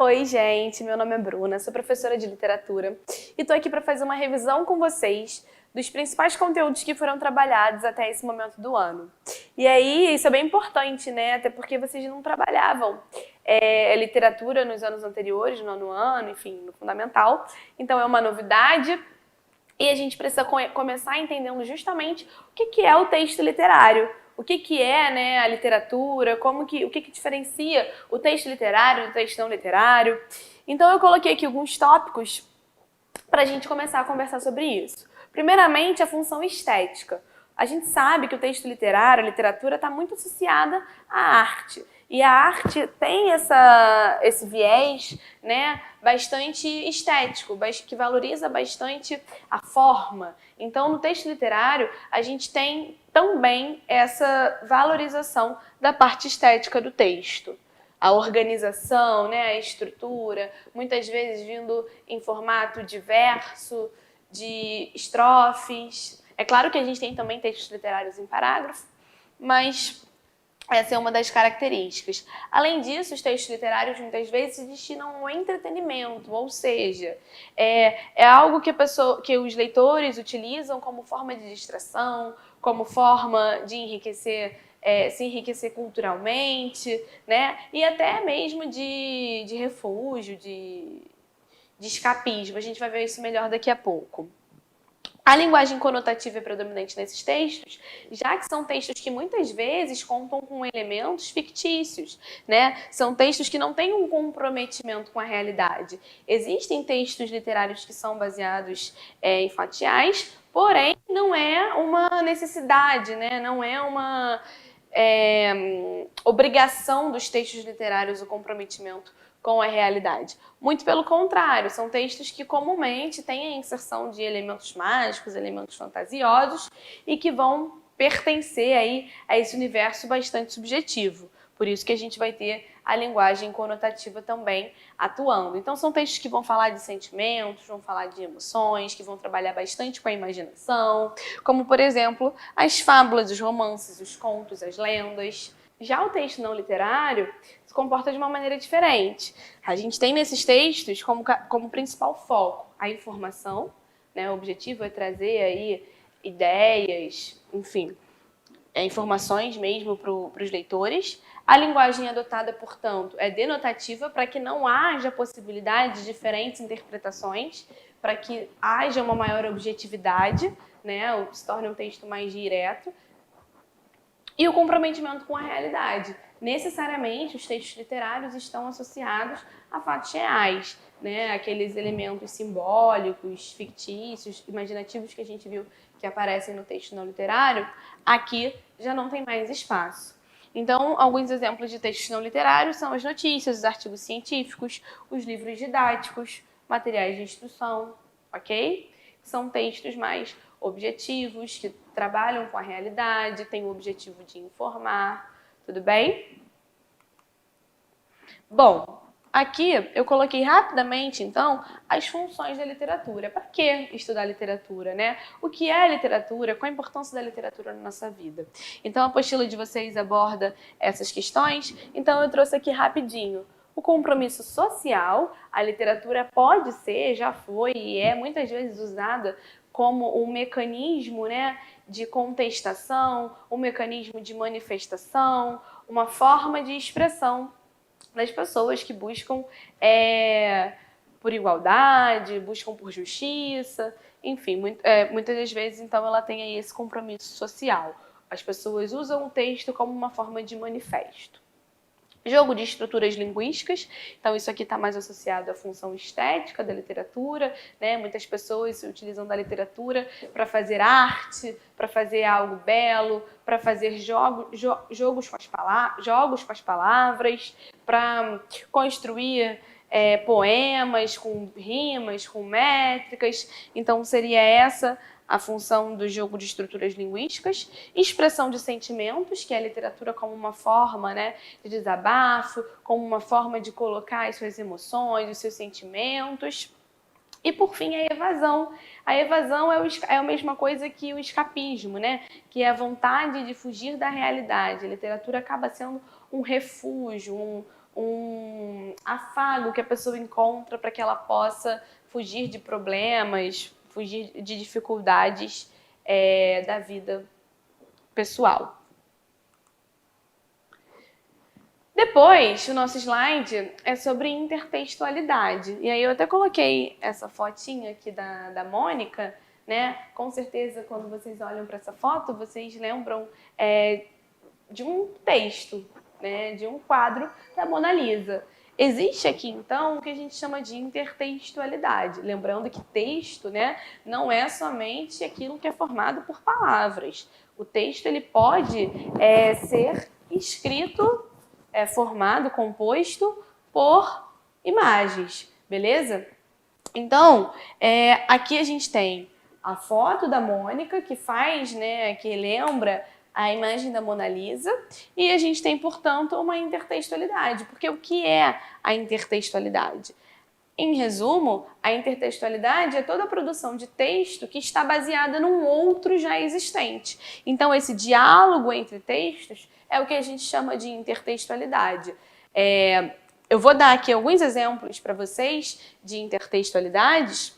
Oi, gente, meu nome é Bruna, sou professora de literatura e tô aqui para fazer uma revisão com vocês dos principais conteúdos que foram trabalhados até esse momento do ano. E aí, isso é bem importante, né? Até porque vocês não trabalhavam literatura nos anos anteriores, no nono ano, enfim, no fundamental. Então é uma novidade e a gente precisa começar entendendo justamente o que é o texto literário. O que é, né, a literatura, o que diferencia o texto literário do texto não literário. Então eu coloquei aqui alguns tópicos para a gente começar a conversar sobre isso. Primeiramente, a função estética. A gente sabe que o texto literário, a literatura, está muito associada à arte. E a arte tem esse viés, né, bastante estético, que valoriza bastante a forma. Então, no texto literário, a gente tem também essa valorização da parte estética do texto. A organização, né, a estrutura, muitas vezes vindo em formato de verso, de estrofes. É claro que a gente tem também textos literários em parágrafo, mas essa é uma das características. Além disso, os textos literários muitas vezes se destinam ao entretenimento, ou seja, é algo que os leitores utilizam como forma de distração, como forma de se enriquecer culturalmente, né? E até mesmo de refúgio, de escapismo. A gente vai ver isso melhor daqui a pouco. A linguagem conotativa é predominante nesses textos, já que são textos que muitas vezes contam com elementos fictícios, né? São textos que não têm um comprometimento com a realidade. Existem textos literários que são baseados em fatiais, porém não é uma necessidade, né? Não é uma obrigação dos textos literários o comprometimento com a realidade. Muito pelo contrário, são textos que comumente têm a inserção de elementos mágicos, elementos fantasiosos e que vão pertencer aí a esse universo bastante subjetivo. Por isso que a gente vai ter a linguagem conotativa também atuando. Então são textos que vão falar de sentimentos, vão falar de emoções, que vão trabalhar bastante com a imaginação, como por exemplo as fábulas, os romances, os contos, as lendas. Já o texto não literário se comporta de uma maneira diferente. A gente tem nesses textos como principal foco a informação, né? O objetivo é trazer aí ideias, enfim, informações mesmo para os leitores. A linguagem adotada, portanto, é denotativa para que não haja possibilidade de diferentes interpretações, para que haja uma maior objetividade, né? Se torne um texto mais direto. E o comprometimento com a realidade. Necessariamente, os textos literários estão associados a fatos reais, né? Aqueles elementos simbólicos, fictícios, imaginativos que a gente viu que aparecem no texto não literário, aqui já não tem mais espaço. Então, alguns exemplos de textos não literários são as notícias, os artigos científicos, os livros didáticos, materiais de instrução, ok? São textos mais objetivos, que trabalham com a realidade, têm o objetivo de informar, tudo bem? Bom, aqui eu coloquei rapidamente, então, as funções da literatura. Para que estudar literatura, né? O que é a literatura? Qual a importância da literatura na nossa vida? Então, a apostila de vocês aborda essas questões, então eu trouxe aqui rapidinho. O compromisso social, a literatura pode ser, já foi e é muitas vezes usada como um mecanismo, né, de contestação, um mecanismo de manifestação, uma forma de expressão das pessoas que buscam por igualdade, buscam por justiça, enfim, muitas das vezes, então, ela tem aí esse compromisso social. As pessoas usam o texto como uma forma de manifesto. Jogo de estruturas linguísticas, então isso aqui está mais associado à função estética da literatura, né? Muitas pessoas se utilizam da literatura para fazer arte, para fazer algo belo, para fazer jogos com as palavras, para construir poemas com rimas, com métricas. Então seria essa a função do jogo de estruturas linguísticas, expressão de sentimentos, que é a literatura como uma forma, né, de desabafo, como uma forma de colocar as suas emoções, os seus sentimentos. E, por fim, a evasão. A evasão é a mesma coisa que o escapismo, né? Que é a vontade de fugir da realidade. A literatura acaba sendo um refúgio, um afago que a pessoa encontra para que ela possa fugir de problemas, fugir de dificuldades da vida pessoal. Depois, o nosso slide é sobre intertextualidade. E aí eu até coloquei essa fotinha aqui da Mônica, né? Com certeza, quando vocês olham para essa foto, vocês lembram de um texto, né? De um quadro da Mona Lisa. Existe aqui, então, o que a gente chama de intertextualidade. Lembrando que texto, né, não é somente aquilo que é formado por palavras. O texto ele pode ser escrito, formado, composto por imagens, beleza? Então, aqui a gente tem a foto da Mônica, que faz, né, que lembra a imagem da Mona Lisa, e a gente tem, portanto, uma intertextualidade. Porque o que é a intertextualidade? Em resumo, a intertextualidade é toda a produção de texto que está baseada num outro já existente. Então, esse diálogo entre textos é o que a gente chama de intertextualidade. Eu vou dar aqui alguns exemplos para vocês de intertextualidades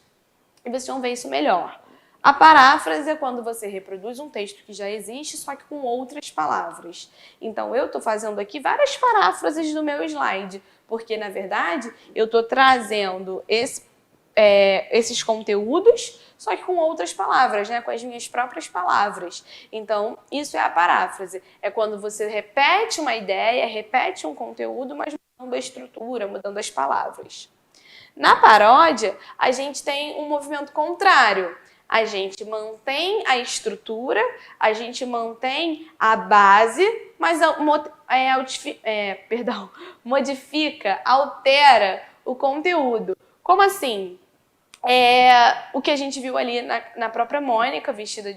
e vocês vão ver isso melhor. A paráfrase é quando você reproduz um texto que já existe, só que com outras palavras. Então, eu estou fazendo aqui várias paráfrases do meu slide, porque, na verdade, eu estou trazendo esses conteúdos, só que com outras palavras, né? Com as minhas próprias palavras. Então, isso é a paráfrase. É quando você repete uma ideia, repete um conteúdo, mas mudando a estrutura, mudando as palavras. Na paródia, a gente tem um movimento contrário. A gente mantém a estrutura, a gente mantém a base, mas modifica, altera o conteúdo. Como assim? O que a gente viu ali na própria Mônica, vestida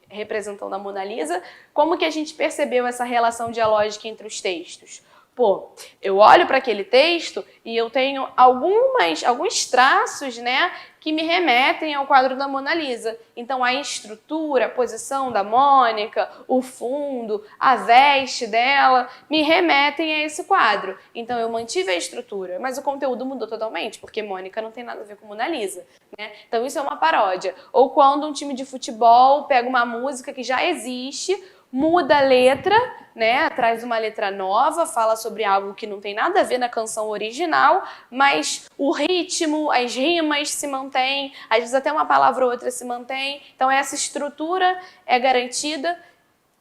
representando a Mona Lisa, como que a gente percebeu essa relação dialógica entre os textos? Pô, eu olho para aquele texto e eu tenho alguns traços, né, que me remetem ao quadro da Mona Lisa. Então, a estrutura, a posição da Mônica, o fundo, a veste dela, me remetem a esse quadro. Então, eu mantive a estrutura, mas o conteúdo mudou totalmente, porque Mônica não tem nada a ver com Mona Lisa, né? Então, isso é uma paródia. Ou quando um time de futebol pega uma música que já existe, muda a letra, né? Traz uma letra nova, fala sobre algo que não tem nada a ver na canção original, mas o ritmo, as rimas se mantêm, às vezes até uma palavra ou outra se mantém. Então essa estrutura é garantida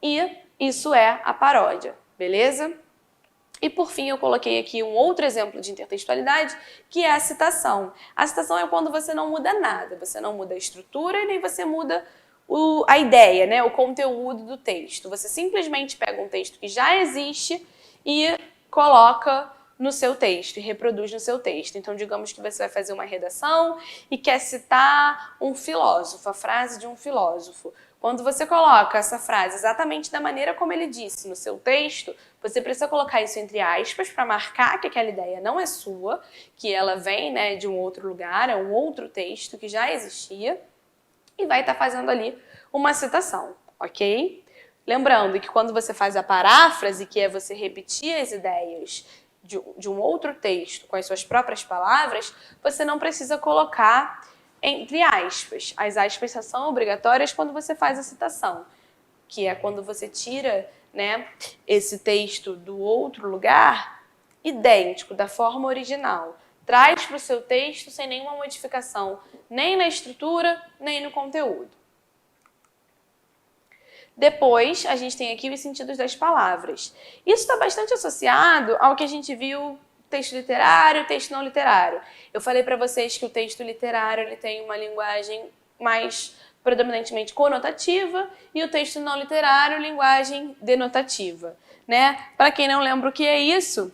e isso é a paródia, beleza? E por fim eu coloquei aqui um outro exemplo de intertextualidade, que é a citação. A citação é quando você não muda nada, você não muda a estrutura e nem você muda a ideia, né, o conteúdo do texto. Você simplesmente pega um texto que já existe e coloca no seu texto, e reproduz no seu texto. Então, digamos que você vai fazer uma redação e quer citar um filósofo, a frase de um filósofo. Quando você coloca essa frase exatamente da maneira como ele disse no seu texto, você precisa colocar isso entre aspas para marcar que aquela ideia não é sua, que ela vem, né, de um outro lugar, é um outro texto que já existia, e vai estar fazendo ali uma citação, ok? Lembrando que quando você faz a paráfrase, que é você repetir as ideias de um outro texto com as suas próprias palavras, você não precisa colocar entre aspas. As aspas só são obrigatórias quando você faz a citação, que é quando você tira, né, esse texto do outro lugar, idêntico, da forma original. Traz para o seu texto sem nenhuma modificação, nem na estrutura, nem no conteúdo. Depois, a gente tem aqui os sentidos das palavras. Isso está bastante associado ao que a gente viu texto literário e texto não literário. Eu falei para vocês que o texto literário ele tem uma linguagem mais predominantemente conotativa e o texto não literário, linguagem denotativa, né? Para quem não lembra o que é isso,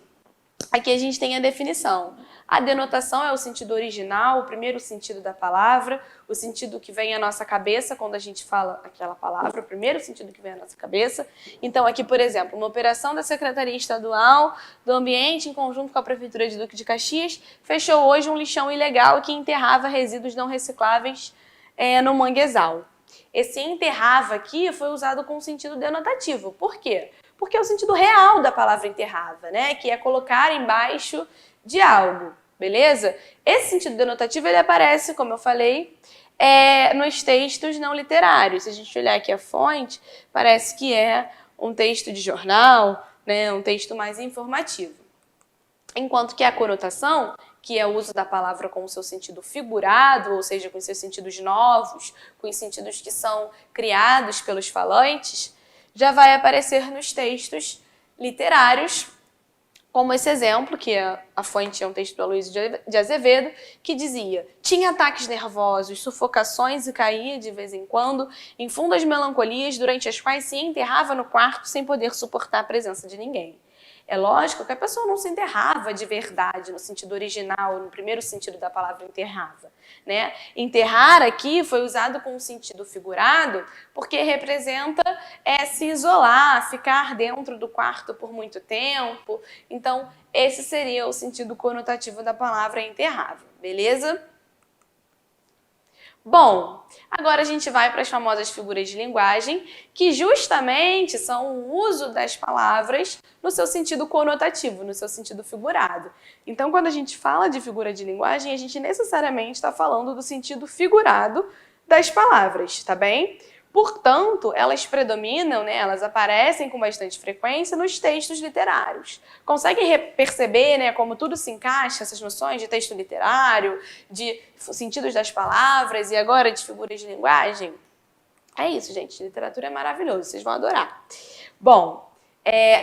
aqui a gente tem a definição. A denotação é o sentido original, o primeiro sentido da palavra, o sentido que vem à nossa cabeça quando a gente fala aquela palavra, o primeiro sentido que vem à nossa cabeça. Então aqui, por exemplo, uma operação da Secretaria Estadual do Ambiente, em conjunto com a Prefeitura de Duque de Caxias, fechou hoje um lixão ilegal que enterrava resíduos não recicláveis no manguezal. Esse enterrava aqui foi usado com sentido denotativo. Por quê? Porque é o sentido real da palavra enterrava, né? Que é colocar embaixo de algo, beleza? Esse sentido denotativo, ele aparece, como eu falei, nos textos não literários. Se a gente olhar aqui a fonte, parece que é um texto de jornal, né? Um texto mais informativo. Enquanto que a conotação, que é o uso da palavra com o seu sentido figurado, ou seja, com seus sentidos novos, com os sentidos que são criados pelos falantes, já vai aparecer nos textos literários, como esse exemplo, que a fonte é um texto do Aloysio de Azevedo, que dizia: tinha ataques nervosos, sufocações e caía de vez em quando em fundas melancolias durante as quais se enterrava no quarto sem poder suportar a presença de ninguém. É lógico que a pessoa não se enterrava de verdade, no sentido original, no primeiro sentido da palavra enterrava, né? Enterrar aqui foi usado com um sentido figurado porque representa se isolar, ficar dentro do quarto por muito tempo. Então, esse seria o sentido conotativo da palavra enterrava, beleza? Bom, agora a gente vai para as famosas figuras de linguagem, que justamente são o uso das palavras no seu sentido conotativo, no seu sentido figurado. Então, quando a gente fala de figura de linguagem, a gente necessariamente está falando do sentido figurado das palavras, tá bem? Portanto, elas predominam, né, elas aparecem com bastante frequência nos textos literários. Conseguem perceber, né, como tudo se encaixa, essas noções de texto literário, de sentidos das palavras e agora de figuras de linguagem? É isso, gente. Literatura é maravilhoso, vocês vão adorar. Bom,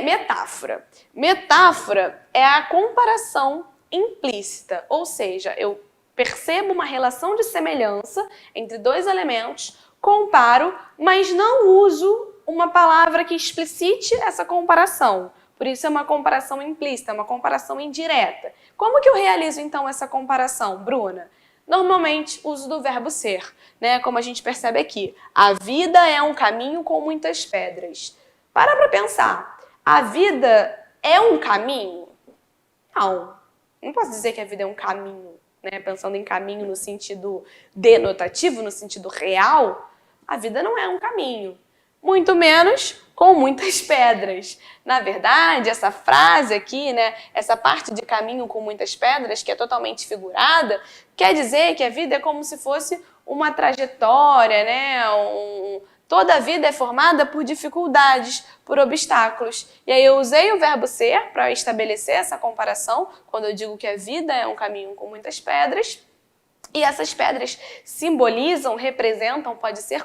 metáfora. Metáfora é a comparação implícita, ou seja, eu percebo uma relação de semelhança entre dois elementos, comparo, mas não uso uma palavra que explicite essa comparação. Por isso é uma comparação implícita, uma comparação indireta. Como que eu realizo, então, essa comparação, Bruna? Normalmente, uso do verbo ser, né? Como a gente percebe aqui. A vida é um caminho com muitas pedras. Para pensar. A vida é um caminho? Não. Não posso dizer que a vida é um caminho, né? Pensando em caminho no sentido denotativo, no sentido real. A vida não é um caminho, muito menos com muitas pedras. Na verdade, essa frase aqui, né, essa parte de caminho com muitas pedras, que é totalmente figurada, quer dizer que a vida é como se fosse uma trajetória, né? Toda a vida é formada por dificuldades, por obstáculos. E aí eu usei o verbo ser para estabelecer essa comparação, quando eu digo que a vida é um caminho com muitas pedras. E essas pedras simbolizam, representam, podem ser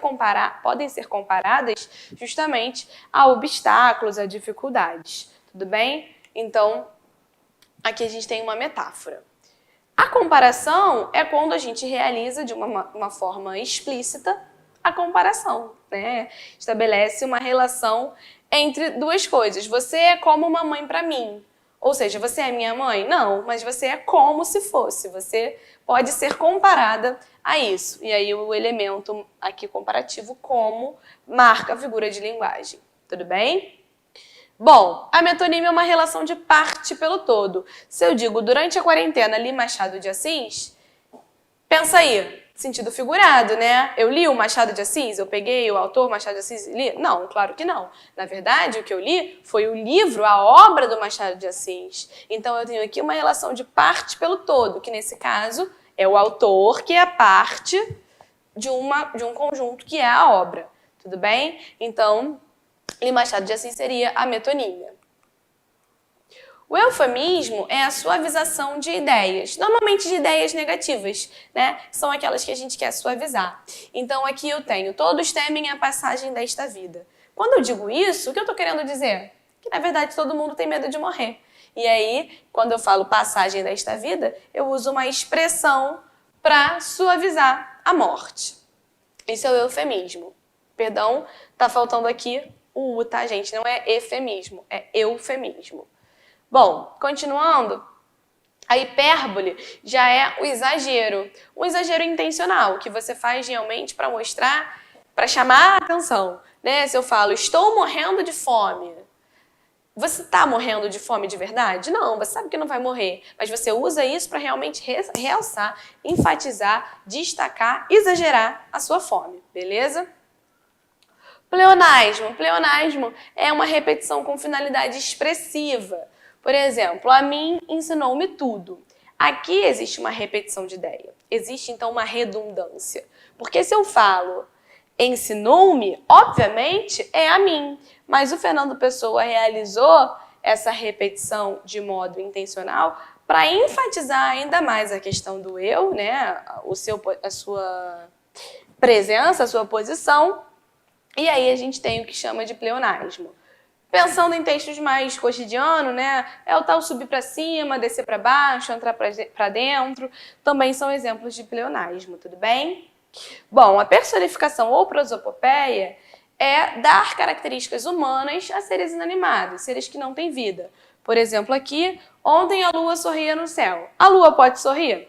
comparadas justamente a obstáculos, a dificuldades. Tudo bem? Então, aqui a gente tem uma metáfora. A comparação é quando a gente realiza de uma forma explícita a comparação, né? Estabelece uma relação entre duas coisas. Você é como uma mãe para mim. Ou seja, você é minha mãe? Não, mas você é como se fosse. Você pode ser comparada a isso. E aí o elemento aqui comparativo como marca a figura de linguagem. Tudo bem? Bom, a metonímia é uma relação de parte pelo todo. Se eu digo, durante a quarentena li Machado de Assis, pensa aí, sentido figurado, né? Eu li o Machado de Assis? Eu peguei o autor Machado de Assis e li? Não, claro que não. Na verdade, o que eu li foi o livro, a obra do Machado de Assis. Então, eu tenho aqui uma relação de parte pelo todo, que nesse caso é o autor, que é a parte de um conjunto que é a obra. Tudo bem? Então, li Machado de Assis seria a metonímia. O eufemismo é a suavização de ideias, normalmente de ideias negativas, né? São aquelas que a gente quer suavizar. Então, aqui eu tenho, todos temem a passagem desta vida. Quando eu digo isso, o que eu estou querendo dizer? Que, na verdade, todo mundo tem medo de morrer. E aí, quando eu falo passagem desta vida, eu uso uma expressão para suavizar a morte. Isso é o eufemismo. Perdão, tá faltando aqui o U, tá, gente? Não é efemismo, é eufemismo. Bom, continuando, a hipérbole já é o exagero. Um exagero intencional, que você faz realmente para mostrar, para chamar a atenção. Né? Se eu falo, estou morrendo de fome, você está morrendo de fome de verdade? Não, você sabe que não vai morrer. Mas você usa isso para realmente realçar, enfatizar, destacar, exagerar a sua fome, beleza? Pleonasmo. Pleonasmo é uma repetição com finalidade expressiva. Por exemplo, a mim ensinou-me tudo. Aqui existe uma repetição de ideia. Existe, então, uma redundância. Porque se eu falo ensinou-me, obviamente, é a mim. Mas o Fernando Pessoa realizou essa repetição de modo intencional para enfatizar ainda mais a questão do eu, né? A sua presença, a sua posição. E aí a gente tem o que chama de pleonasmo. Pensando em textos mais cotidianos, né? É o tal subir para cima, descer para baixo, entrar para dentro. Também são exemplos de pleonasmo, tudo bem? Bom, a personificação ou prosopopeia é dar características humanas a seres inanimados, seres que não têm vida. Por exemplo, aqui, ontem a lua sorria no céu. A lua pode sorrir?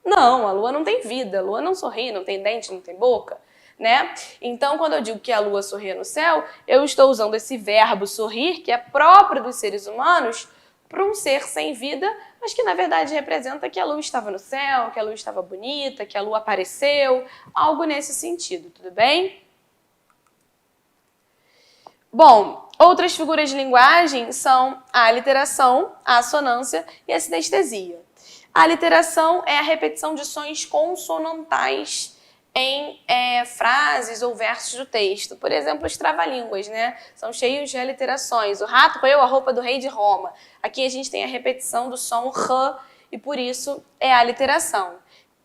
Não, a lua não tem vida, a lua não sorri, não tem dente, não tem boca. Né? Então, quando eu digo que a lua sorria no céu, eu estou usando esse verbo sorrir, que é próprio dos seres humanos, para um ser sem vida, mas que na verdade representa que a lua estava no céu, que a lua estava bonita, que a lua apareceu, algo nesse sentido, tudo bem? Bom, outras figuras de linguagem são a aliteração, a assonância e a sinestesia. A aliteração é a repetição de sons consonantais em frases ou versos do texto. Por exemplo, os trava-línguas, né? São cheios de aliterações. O rato roeu a roupa do rei de Roma. Aqui a gente tem a repetição do som r e por isso é a aliteração.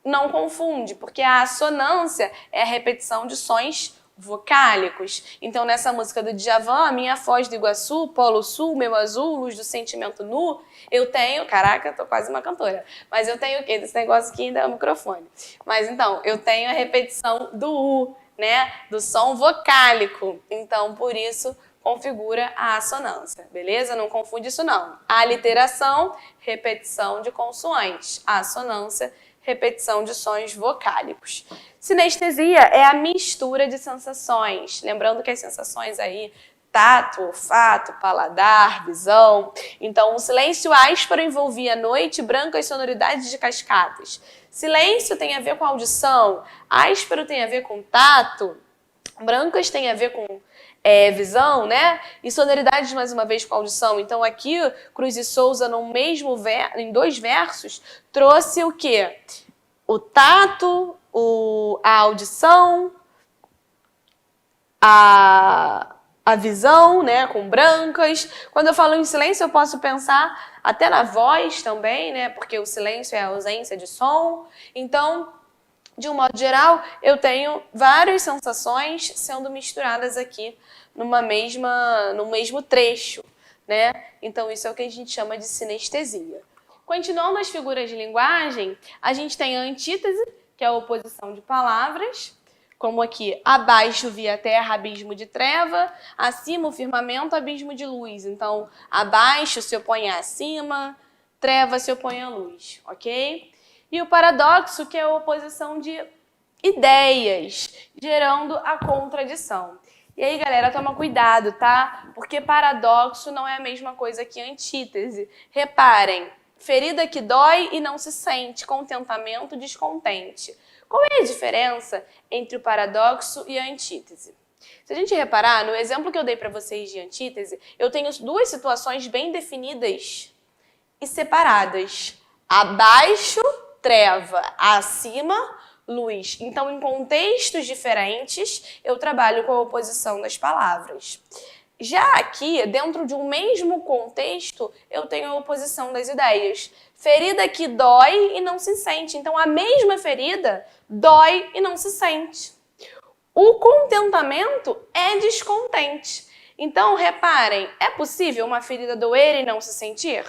Não confunde, porque a assonância é a repetição de sons vocálicos. Então, nessa música do Djavan, Minha Foz do Iguaçu, Polo Sul, Meu Azul, Luz do Sentimento Nu, eu tenho... Caraca, tô quase uma cantora. Mas eu tenho o quê? Desse negócio aqui ainda é o microfone. Mas, então, eu tenho a repetição do U, né? Do som vocálico. Então, por isso, configura a assonância, beleza? Não confunde isso, não. A aliteração, repetição de consoantes. A assonância, repetição de sons vocálicos. Sinestesia é a mistura de sensações. Lembrando que as sensações aí, tato, olfato, paladar, visão. Então, o silêncio áspero envolvia a noite branca as sonoridades de cascatas. Silêncio tem a ver com audição, áspero tem a ver com tato, brancas tem a ver com visão, né? E sonoridades, mais uma vez, com audição. Então, aqui, Cruz e Souza, em 2 versos, trouxe o quê? O tato, a audição, a visão, né? Com brancas. Quando eu falo em silêncio, eu posso pensar até na voz também, né? Porque o silêncio é a ausência de som. Então, de um modo geral, eu tenho várias sensações sendo misturadas aqui no mesmo trecho, né? Então, isso é o que a gente chama de sinestesia. Continuando as figuras de linguagem, a gente tem a antítese, que é a oposição de palavras, como aqui, abaixo via terra, abismo de treva, acima o firmamento, abismo de luz. Então, abaixo se opõe a acima, treva se opõe à luz, ok? E o paradoxo, que é a oposição de ideias, gerando a contradição. E aí, galera, toma cuidado, tá? Porque paradoxo não é a mesma coisa que antítese. Reparem, ferida que dói e não se sente, contentamento, descontente. Qual é a diferença entre o paradoxo e a antítese? Se a gente reparar, no exemplo que eu dei para vocês de antítese, eu tenho 2 situações bem definidas e separadas. Abaixo, treva, acima, luz. Então, em contextos diferentes, eu trabalho com a oposição das palavras. Já aqui, dentro de um mesmo contexto, eu tenho a oposição das ideias. Ferida que dói e não se sente. Então, a mesma ferida dói e não se sente. O contentamento é descontente. Então, reparem, é possível uma ferida doer e não se sentir?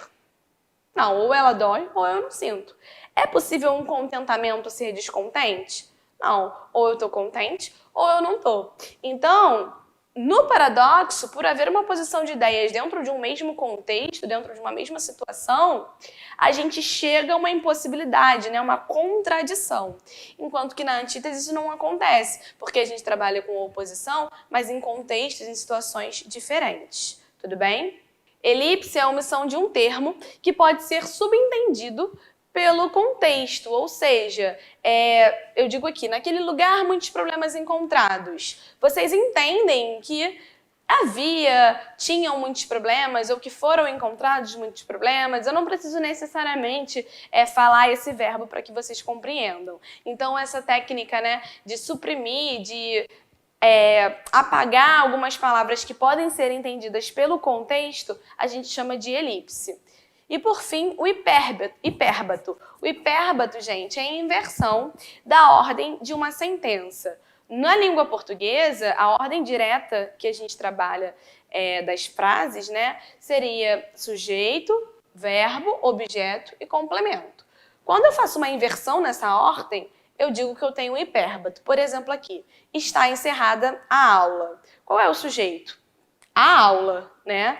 Não, ou ela dói ou eu não sinto. É possível um contentamento ser descontente? Não, ou eu estou contente ou eu não estou. Então, no paradoxo, por haver uma posição de ideias dentro de um mesmo contexto, dentro de uma mesma situação, a gente chega a uma impossibilidade, né? Uma contradição. Enquanto que na antítese isso não acontece, porque a gente trabalha com oposição, mas em contextos, em situações diferentes. Tudo bem? Elipse é a omissão de um termo que pode ser subentendido pelo contexto, ou seja, eu digo aqui, naquele lugar muitos problemas encontrados. Vocês entendem que tinham muitos problemas ou que foram encontrados muitos problemas. Eu não preciso necessariamente falar esse verbo para que vocês compreendam. Então, essa técnica, né, de suprimir, de apagar algumas palavras que podem ser entendidas pelo contexto, a gente chama de elipse. E, por fim, o hipérbato. O hipérbato, gente, é a inversão da ordem de uma sentença. Na língua portuguesa, a ordem direta que a gente trabalha das frases, né, seria sujeito, verbo, objeto e complemento. Quando eu faço uma inversão nessa ordem, eu digo que eu tenho um hipérbato. Por exemplo, aqui, está encerrada a aula. Qual é o sujeito? A aula, né?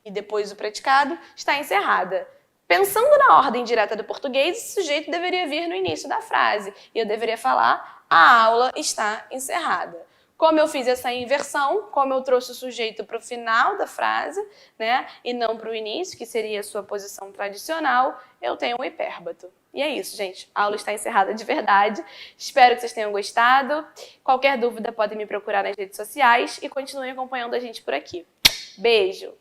E depois o predicado, está encerrada. Pensando na ordem direta do português, esse sujeito deveria vir no início da frase. E eu deveria falar, a aula está encerrada. Como eu fiz essa inversão, como eu trouxe o sujeito para o final da frase, né, e não para o início, que seria a sua posição tradicional, eu tenho um hipérbato. E é isso, gente. A aula está encerrada de verdade. Espero que vocês tenham gostado. Qualquer dúvida, podem me procurar nas redes sociais e continuem acompanhando a gente por aqui. Beijo!